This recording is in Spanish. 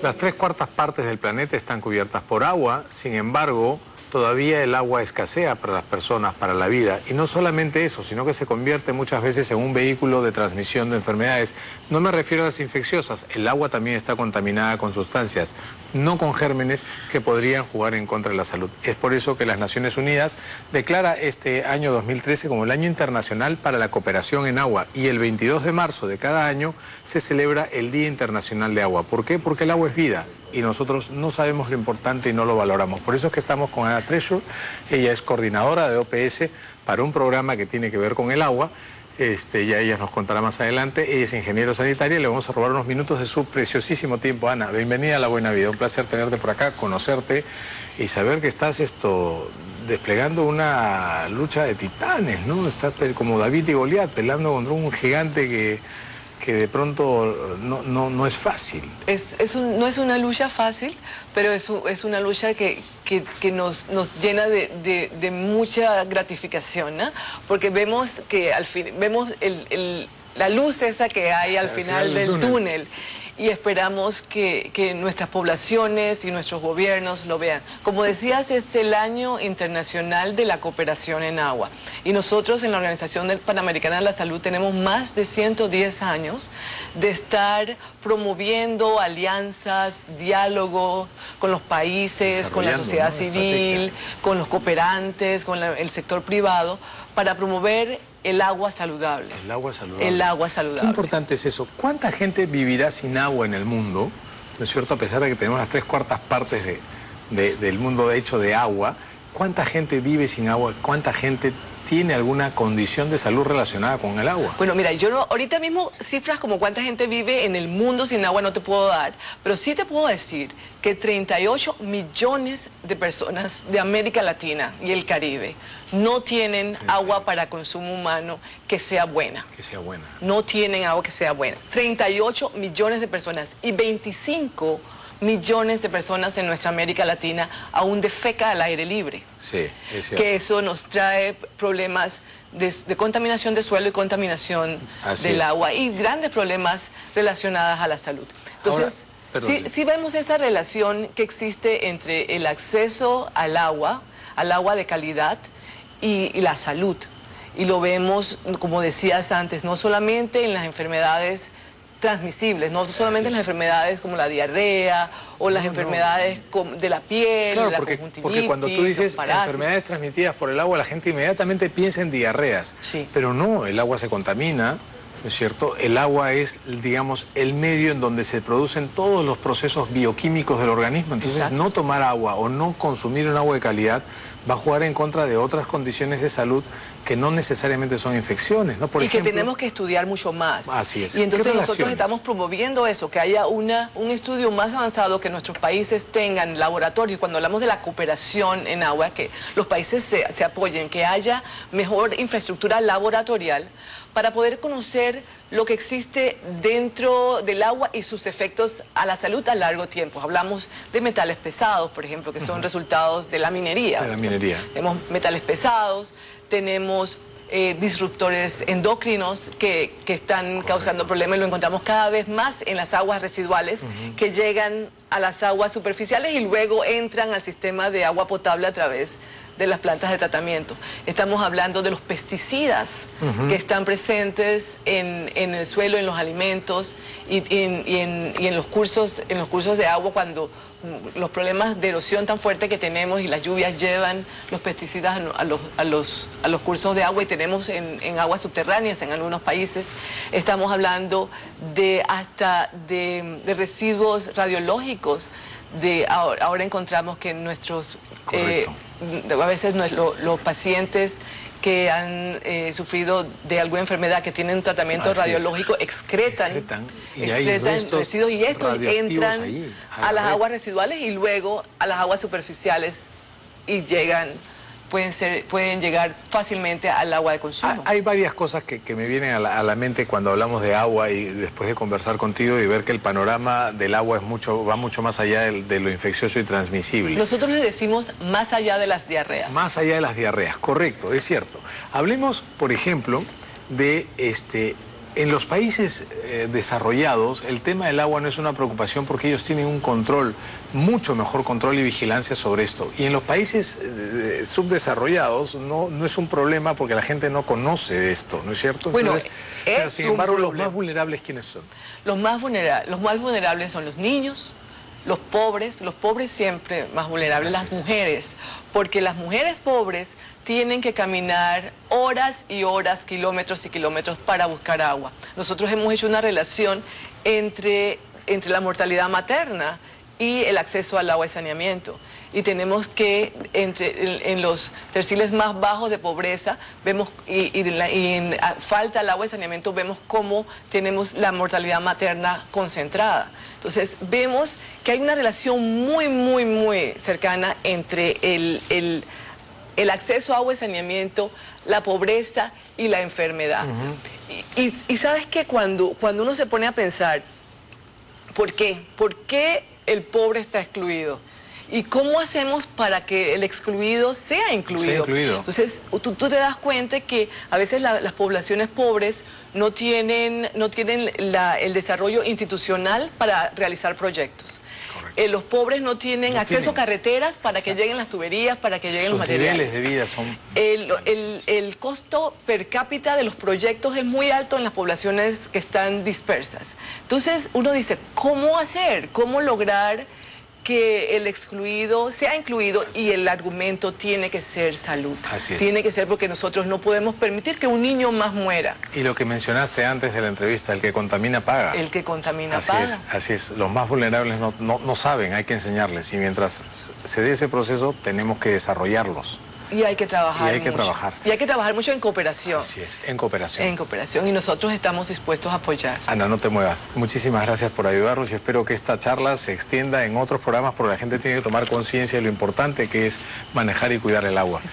Las 3/4 partes del planeta están cubiertas por agua, sin embargo, todavía el agua escasea para las personas, para la vida. Y no solamente eso, sino que se convierte muchas veces en un vehículo de transmisión de enfermedades. No me refiero a las infecciosas, el agua también está contaminada con sustancias, no con gérmenes que podrían jugar en contra de la salud. Es por eso que las Naciones Unidas declara este año 2013 como el Año Internacional para la Cooperación en Agua. Y el 22 de marzo de cada año se celebra el Día Internacional de Agua. ¿Por qué? Porque el agua es vida. Y nosotros no sabemos lo importante y no lo valoramos. Por eso es que estamos con Ana Treasure. Ella es coordinadora de OPS para un programa que tiene que ver con el agua. Ya ella nos contará más adelante. Ella es ingeniero sanitaria y le vamos a robar unos minutos de su preciosísimo tiempo. Ana, bienvenida a La Buena Vida. Un placer tenerte por acá, conocerte y saber que estás desplegando una lucha de titanes, ¿no? Estás como David y Goliat peleando contra un gigante que de pronto no es fácil. No es una lucha fácil, pero es una lucha que nos llena de mucha gratificación, ¿no? Porque vemos que al fin, vemos la luz esa que hay al final del túnel. Y esperamos que nuestras poblaciones y nuestros gobiernos lo vean. Como decías, es el Año Internacional de la Cooperación en Agua. Y nosotros en la Organización Panamericana de la Salud tenemos más de 110 años de estar promoviendo alianzas, diálogo con los países, con la sociedad civil, con los cooperantes, con el sector privado, para promover el agua saludable. El agua saludable. El agua saludable. Qué importante es eso. ¿Cuánta gente vivirá sin agua en el mundo? ¿No es cierto? A pesar de que tenemos las 3/4 partes del mundo hecho de agua, ¿cuánta gente vive sin agua? ¿Cuánta gente tiene alguna condición de salud relacionada con el agua? Bueno, mira, yo ahorita mismo cifras como cuánta gente vive en el mundo sin agua no te puedo dar, pero sí te puedo decir que 38 millones de personas de América Latina y el Caribe no tienen agua para consumo humano que sea buena. Que sea buena. No tienen agua que sea buena. 38 millones de personas y 25 millones de personas en nuestra América Latina aún defeca al aire libre. Sí, es cierto. Que eso nos trae problemas de contaminación de suelo y contaminación del agua y grandes problemas relacionados a la salud. Entonces, sí vemos esa relación que existe entre el acceso al agua de calidad y la salud. Y lo vemos, como decías antes, no solamente en las enfermedades transmisibles, no solamente en las enfermedades como la diarrea o las enfermedades de la piel, claro, la conjuntivitis, porque cuando tú conjuntivitis, dices enfermedades transmitidas por el agua, la gente inmediatamente piensa en diarreas. Sí. Pero no, el agua se contamina, ¿no es cierto? El agua es, digamos, el medio en donde se producen todos los procesos bioquímicos del organismo. Entonces, exacto, no tomar agua o no consumir un agua de calidad va a jugar en contra de otras condiciones de salud que no necesariamente son infecciones, ¿no? Por ejemplo, que tenemos que estudiar mucho más. Así es. Y entonces nosotros estamos promoviendo eso, que haya un estudio más avanzado, que nuestros países tengan laboratorios. Cuando hablamos de la cooperación en agua, que los países se apoyen, que haya mejor infraestructura laboratorial para poder conocer lo que existe dentro del agua y sus efectos a la salud a largo tiempo. Hablamos de metales pesados, por ejemplo, que son resultados de la minería. De la minería. Tenemos metales pesados, tenemos disruptores endocrinos que están causando problemas y lo encontramos cada vez más en las aguas residuales que llegan a las aguas superficiales y luego entran al sistema de agua potable a través de las plantas de tratamiento. Estamos hablando de los pesticidas que están presentes en el suelo, en los alimentos y en los cursos de agua, cuando los problemas de erosión tan fuerte que tenemos y las lluvias llevan los pesticidas a los cursos de agua y tenemos en aguas subterráneas en algunos países. Estamos hablando hasta de residuos radiológicos. Ahora encontramos que nuestros a veces los pacientes que han sufrido de alguna enfermedad, que tienen un tratamiento radiológico, excretan residuos y estos entran a las aguas residuales y luego a las aguas superficiales y pueden llegar fácilmente al agua de consumo. Hay varias cosas que me vienen a la mente cuando hablamos de agua y después de conversar contigo y ver que el panorama del agua va mucho más allá de lo infeccioso y transmisible. Nosotros le decimos más allá de las diarreas. Más allá de las diarreas, correcto, es cierto. Hablemos, por ejemplo, de En los países desarrollados, el tema del agua no es una preocupación porque ellos tienen un control, mucho mejor control y vigilancia sobre esto. Y en los países subdesarrollados no es un problema porque la gente no conoce de esto, ¿no es cierto? Entonces, pero sin embargo, los más vulnerables, ¿quiénes son? Los más vulnerables son los niños, los pobres siempre más vulnerables, las mujeres, porque las mujeres pobres tienen que caminar horas y horas, kilómetros y kilómetros para buscar agua. Nosotros hemos hecho una relación entre la mortalidad materna y el acceso al agua y saneamiento. Y tenemos que, en los terciles más bajos de pobreza, vemos, y en falta del agua y saneamiento, vemos cómo tenemos la mortalidad materna concentrada. Entonces, vemos que hay una relación muy cercana entre el acceso a agua y saneamiento, la pobreza y la enfermedad. Y sabes que cuando uno se pone a pensar, ¿por qué? ¿Por qué el pobre está excluido? ¿Y cómo hacemos para que el excluido sea incluido? Entonces, tú te das cuenta que a veces las poblaciones pobres no tienen el desarrollo institucional para realizar proyectos. Los pobres no tienen acceso a carreteras para que lleguen las tuberías, para que lleguen los materiales. Los niveles de vida son... El costo per cápita de los proyectos es muy alto en las poblaciones que están dispersas. Entonces uno dice, ¿cómo hacer? ¿Cómo lograr que el excluido sea incluido? Y el argumento tiene que ser salud. Así es. Tiene que ser porque nosotros no podemos permitir que un niño más muera. Y lo que mencionaste antes de la entrevista, el que contamina paga. El que contamina paga. Así es. Los más vulnerables no saben, hay que enseñarles. Y mientras se dé ese proceso, tenemos que desarrollarlos. Y hay que trabajar Y hay que trabajar. Y hay que trabajar mucho en cooperación. Así es, en cooperación. En cooperación, y nosotros estamos dispuestos a apoyar. Ana, no te muevas. Muchísimas gracias por ayudarnos. Yo espero que esta charla se extienda en otros programas porque la gente tiene que tomar conciencia de lo importante que es manejar y cuidar el agua.